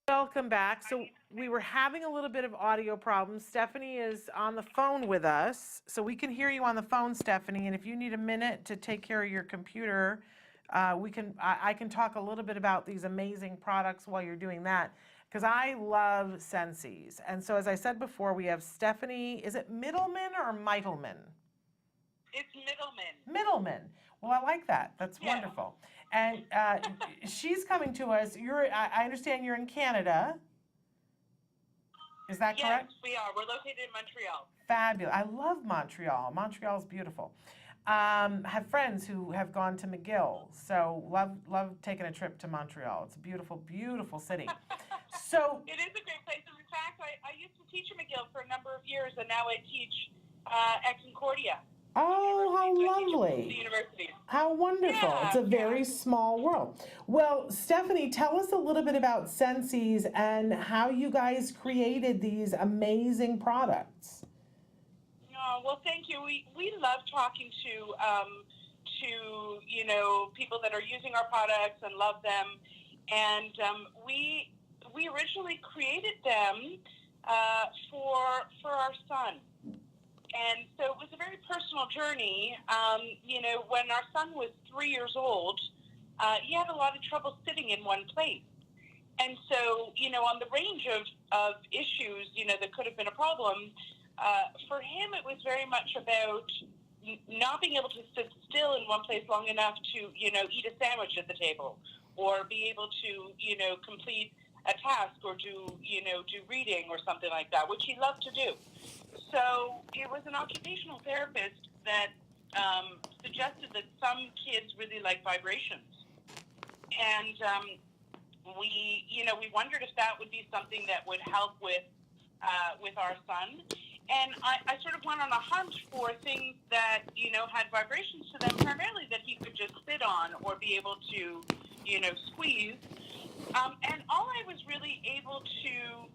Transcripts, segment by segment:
Welcome back. So we were having a little bit of audio problems. Stephanie is on the phone with us, so we can hear you on the phone, Stephanie. And if you need a minute to take care of your computer, I can talk a little bit about these amazing products while you're doing that, because I love Senseez. And so, as I said before, we have Stephanie. Is it Middleman or Mitelman? It's Middleman. Middleman. Well, I like that. That's Yeah. wonderful. And she's coming to us. I understand you're in Canada. Is that correct? Yes, we are. We're located in Montreal. Fabulous. I love Montreal. Montreal's beautiful. Have friends who have gone to McGill, so love taking a trip to Montreal. It's a beautiful, beautiful city. So it is a great place. And in fact, I used to teach at McGill for a number of years, and now I teach at Concordia. Oh, how lovely. The universities. How wonderful. Yeah, It's a very small world. Well, Stephanie, tell us a little bit about Senseez and how you guys created these amazing products. Oh, well, thank you. We love talking to people that are using our products and love them. And we originally created them for our son. And so it was a very personal journey. When our son was 3 years old, he had a lot of trouble sitting in one place. And so, on the range of issues, that could have been a problem, for him it was very much about not being able to sit still in one place long enough to, eat a sandwich at the table, or be able to, complete a task, or do reading or something like that, which he loved to do. So it was an occupational therapist that suggested that some kids really like vibrations. And we wondered if that would be something that would help with our son. And I sort of went on a hunt for things that, had vibrations to them, primarily that he could just sit on or be able to, squeeze. And all I was really able to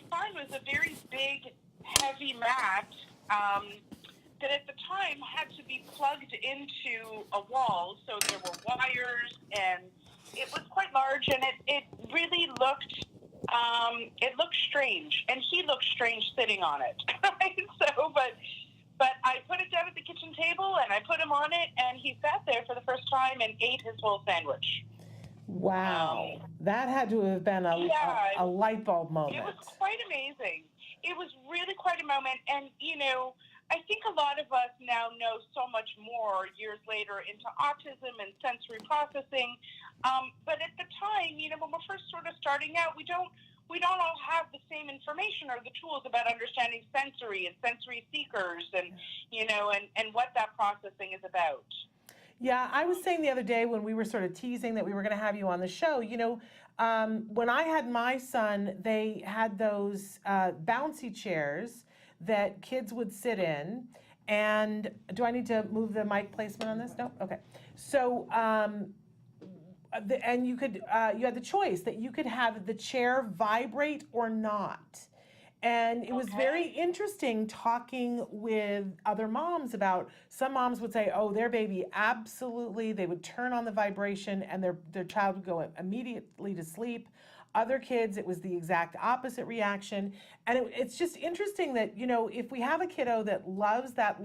find was a very big, heavy mat that at the time had to be plugged into a wall. So there were wires, and it was quite large, and it really looked strange, and he looked strange sitting on it. But I put it down at the kitchen table, and I put him on it, and he sat there for the first time and ate his whole sandwich. Wow. That had to have been a light bulb moment. It was quite amazing. It was really quite a moment. And, I think a lot of us now know so much more years later into autism and sensory processing. But at the time, when we're first sort of starting out, we don't all have the same information or the tools about understanding sensory and sensory seekers and, and what that processing is about. Yeah, I was saying the other day when we were sort of teasing that we were going to have you on the show, when I had my son, they had those bouncy chairs that kids would sit in. And do I need to move the mic placement on this? No? Okay. So, and you had the choice that you could have the chair vibrate or not. And it was very interesting talking with other moms about, some moms would say, oh, their baby absolutely, they would turn on the vibration and their child would go immediately to sleep. Other kids, it was the exact opposite reaction. And it's just interesting that, if we have a kiddo that loves that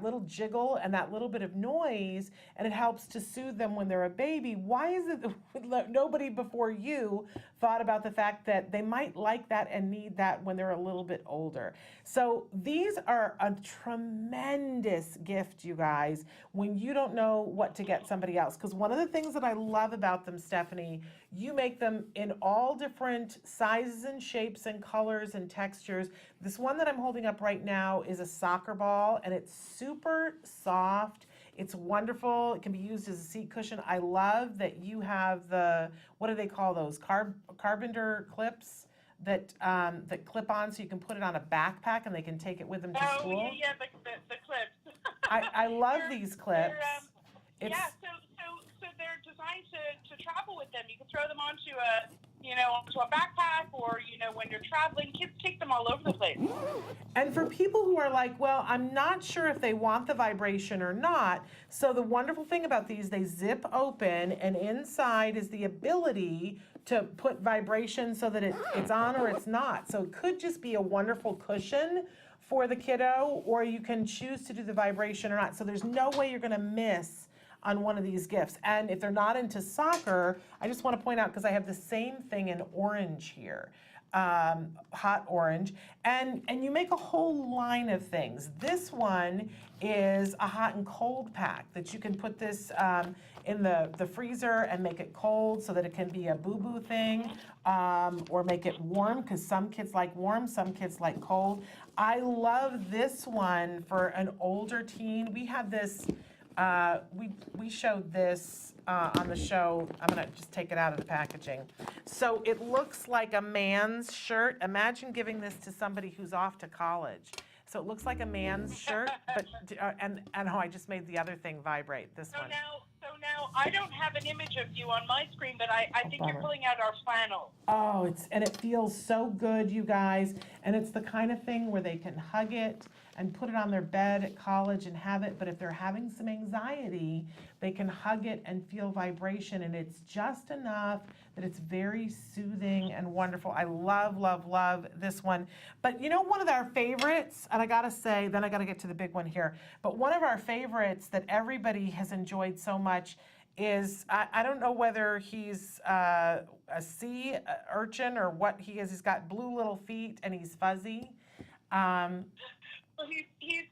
little jiggle and that little bit of noise, and it helps to soothe them when they're a baby, why is it that nobody before you thought about the fact that they might like that and need that when they're a little bit older? So these are a tremendous gift, you guys, when you don't know what to get somebody else. Because one of the things that I love about them, Stephanie, you make them in all different sizes and shapes and colors and textures. This one that I'm holding up right now is a soccer ball, and it's super soft. It's wonderful. It can be used as a seat cushion. I love that you have what do they call those? Carpenter clips that clip on, so you can put it on a backpack and they can take it with them to school. Oh, yeah, the clips. I love these clips. So they're designed to travel with them. You can throw them onto a backpack, or when you're traveling, kids take them all over the place. And for people who are like, well, I'm not sure if they want the vibration or not, so the wonderful thing about these, they zip open, and inside is the ability to put vibration so that it's on or it's not. So it could just be a wonderful cushion for the kiddo, or you can choose to do the vibration or not. So there's no way you're gonna miss on one of these gifts. And if they're not into soccer, I just want to point out, because I have the same thing in orange here, hot orange, and you make a whole line of things. This one is a hot and cold pack that you can put this in the freezer and make it cold so that it can be a boo-boo thing, or make it warm, because some kids like warm, some kids like cold. I love this one for an older teen. We had this, we showed this on the show. I'm gonna just take it out of the packaging. So it looks like a man's shirt. Imagine giving this to somebody who's off to college. So it looks like a man's shirt, but, and oh, I just made the other thing vibrate, this one. So now I don't have an image of you on my screen, but I think bummer. you're pulling out our flannel. Oh, and it feels so good, you guys. And it's the kind of thing where they can hug it and put it on their bed at college and have it. But if they're having some anxiety, they can hug it and feel vibration. And it's just enough that it's very soothing and wonderful. I love, love, love this one. But you know, one of our favorites, and I gotta say, then I gotta get to the big one here, but one of our favorites that everybody has enjoyed so much is, I don't know whether he's a sea urchin or what he is. He's got blue little feet and he's fuzzy. Well, he's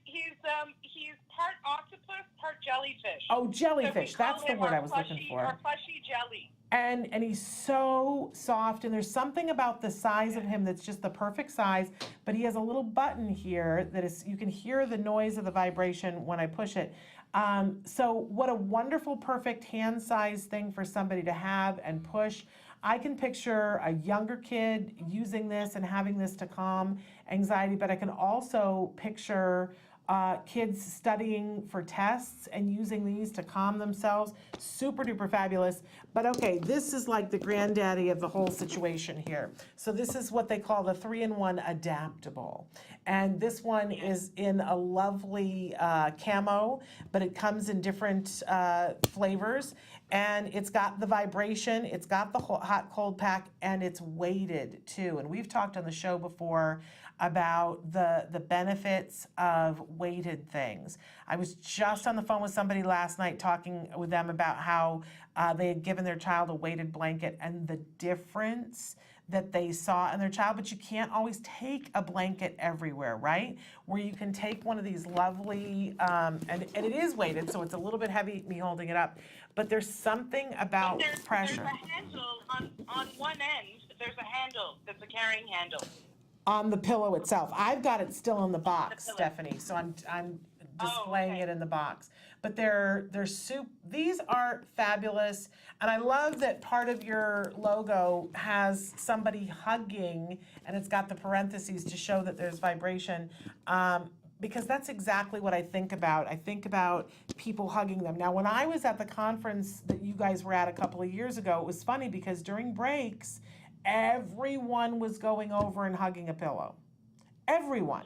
part octopus, part jellyfish. Oh, jellyfish, So that's the word I was looking for. Our plushy jelly. And he's so soft, and there's something about the size of him that's just the perfect size, but he has a little button here that is, you can hear the noise of the vibration when I push it. So what a wonderful, perfect hand-sized thing for somebody to have and push. I can picture a younger kid using this and having this to calm anxiety, but I can also picture kids studying for tests and using these to calm themselves. Super duper fabulous. But okay, this is like the granddaddy of the whole situation here. So this is what they call the 3-in-1 adaptable. And this one is in a lovely camo, but it comes in different flavors. And it's got the vibration, it's got the hot cold pack, and it's weighted too. And we've talked on the show before about the benefits of weighted things. I was just on the phone with somebody last night talking with them about how they had given their child a weighted blanket and the difference that they saw in their child. But you can't always take a blanket everywhere, right? Where you can take one of these lovely, and it is weighted, so it's a little bit heavy, me holding it up, but there's something about pressure. There's a handle on one end, there's a handle, that's a carrying handle. On the pillow itself. I've got it still in the box, Stephanie, so I'm displaying it in the box. But these are fabulous, and I love that part of your logo has somebody hugging, and it's got the parentheses to show that there's vibration, because that's exactly what I think about. I think about people hugging them. Now, when I was at the conference that you guys were at a couple of years ago, it was funny because during breaks, everyone was going over and hugging a pillow. Everyone.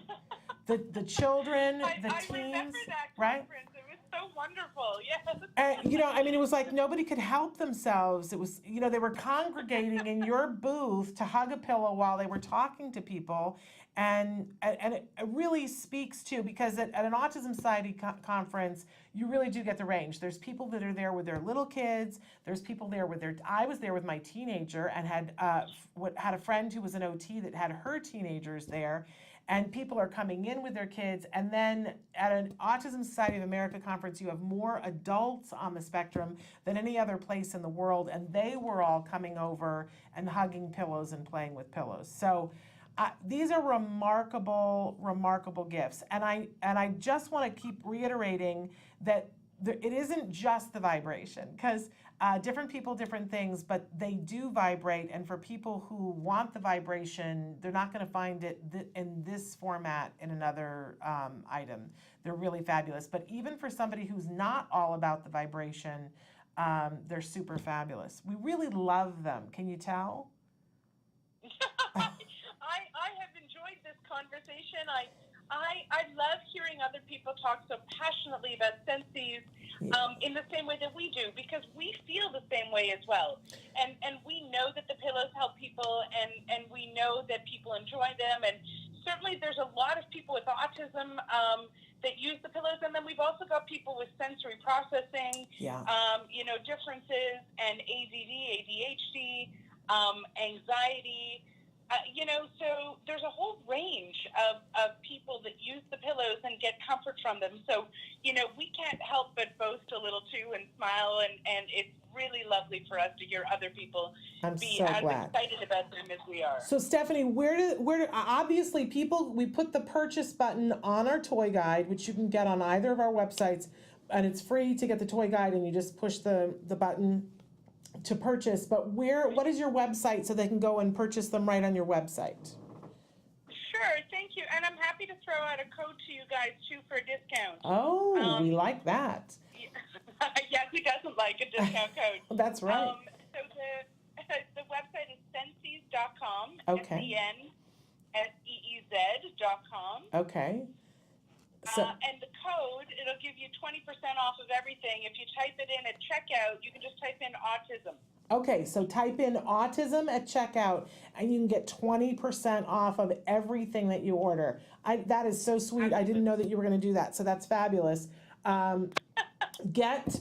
The children, the teens, I remember that right? conference. It was so wonderful, yes. And, it was like nobody could help themselves. It was, they were congregating in your booth to hug a pillow while they were talking to people. And it really speaks to, because at an Autism Society conference, you really do get the range. There's people that are there with their little kids. There's people there with I was there with my teenager and had a friend who was an OT that had her teenagers there. And people are coming in with their kids. And then at an Autism Society of America conference, you have more adults on the spectrum than any other place in the world. And they were all coming over and hugging pillows and playing with pillows. So these are remarkable, remarkable gifts. And I just want to keep reiterating that it isn't just the vibration, because different people, different things, but they do vibrate. And for people who want the vibration, they're not going to find it in this format in another item. They're really fabulous. But even for somebody who's not all about the vibration, they're super fabulous. We really love them. Can you tell? I have enjoyed this conversation. I love hearing other people talk so passionately about Senseez in the same way that we do, because we feel the same way as well. And we know that the pillows help people, and we know that people enjoy them. And certainly there's a lot of people with autism that use the pillows. And then we've also got people with sensory processing, differences, and ADD, ADHD, anxiety. So there's a whole range of people that use the pillows and get comfort from them. So, we can't help but boast a little too and smile, and it's really lovely for us to hear other people be so as glad. excited about them as we are. So Stephanie, where do obviously we put the purchase button on our toy guide, which you can get on either of our websites, and it's free to get the toy guide, and you just push the button to purchase. But what is your website so they can go and purchase them right on your website? Sure, thank you. And I'm happy to throw out a code to you guys too for a discount. Oh, we like that. Yes, who doesn't like a discount code? That's right. So the website is senseez.com. Okay. SEEZ.com. Okay. So, and the code, it'll give you 20% off of everything. If you type it in at checkout, you can just type in autism. okay, so type in autism at checkout, and you can get 20% off of everything that you order. That is so sweet. I didn't know that you were going to do that, so that's fabulous. Get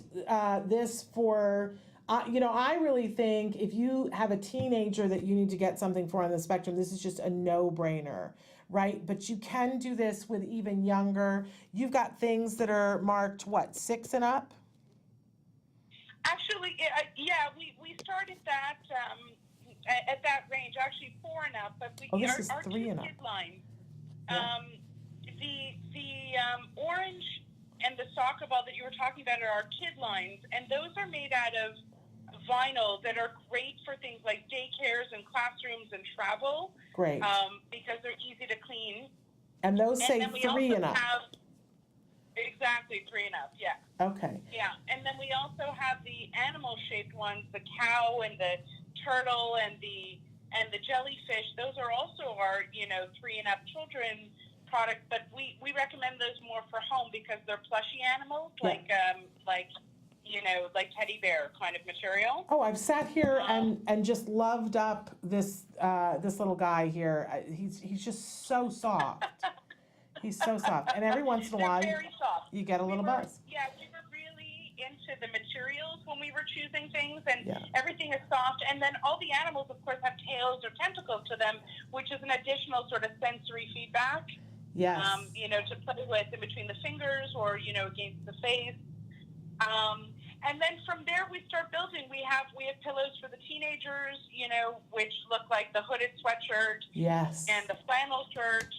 this for, I really think if you have a teenager that you need to get something for on the spectrum, this is just a no-brainer, right? But you can do this with even younger. You've got things that are marked, 6 and up? Actually, we started that at that range, actually 4 and up, but this is our 3 two and up. kid lines, Yeah. the orange and the soccer ball that you were talking about are our kid lines, and those are made out of vinyl that are great for things like daycares and classrooms and travel. Great. Because they're easy to clean. And those say then we 3 and also up. Exactly, 3 and up, yeah. Okay. Yeah, and then we also have the animal-shaped ones, the cow and the turtle and the jellyfish. Those are also our 3 and up children products, but we recommend those more for home because they're plushy animals, like teddy bear kind of material. Oh, I've sat here and just loved up this little guy here. He's just so soft. He's so soft, and every once in a while very soft. You get a little buzz. Yeah, we were really into the materials when we were choosing things, and Yeah. everything is soft. And then all the animals, of course, have tails or tentacles to them, which is an additional sort of sensory feedback. Yes. To play with in between the fingers or against the face. And then from there we start building. We have pillows for the teenagers, which look like the hooded sweatshirt. Yes. And the flannel shirt.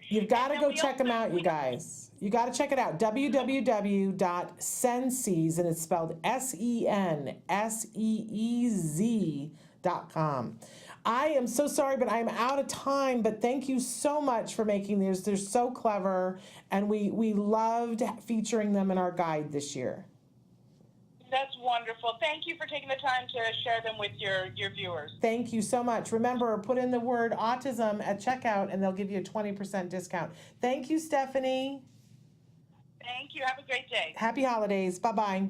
You've got to go check them out, you guys. You got to check it out. www.senseez, and it's spelled SENSEEZ.com. I am so sorry, but I'm out of time. But thank you so much for making these. They're so clever, and we loved featuring them in our guide this year. That's wonderful. Thank you for taking the time to share them with your viewers. Thank you so much. Remember, put in the word autism at checkout, and they'll give you a 20% discount. Thank you, Stephanie. Thank you. Have a great day. Happy holidays. Bye-bye.